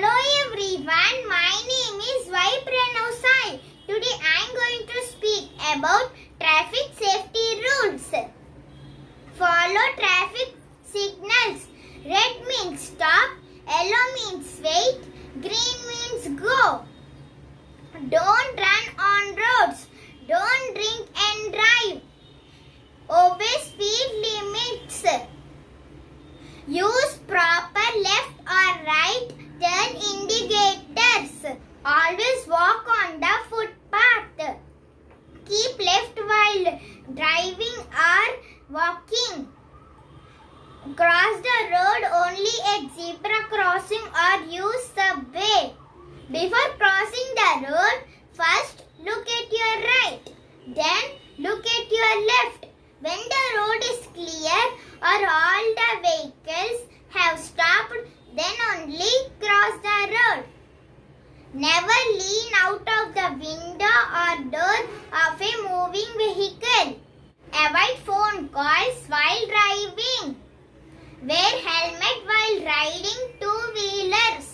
Hello everyone, my name is Sai. Today I am going to speak about traffic safety rules. Follow traffic signals. Red means stop, yellow means wait, green means go. Don't run on roads. Don't drink and drive. Obey speed limits. Use proper left or right turn indicators. Always walk on the footpath. Keep left while driving or walking. Cross the road only at zebra crossing or use subway. Before crossing the road, first look at your right, then look at your left. When the road is clear or all the vehicles have stopped, then only cross the road. Never lean out of the window or door of a moving vehicle. Avoid phone calls while driving. Wear helmet while riding two-wheelers.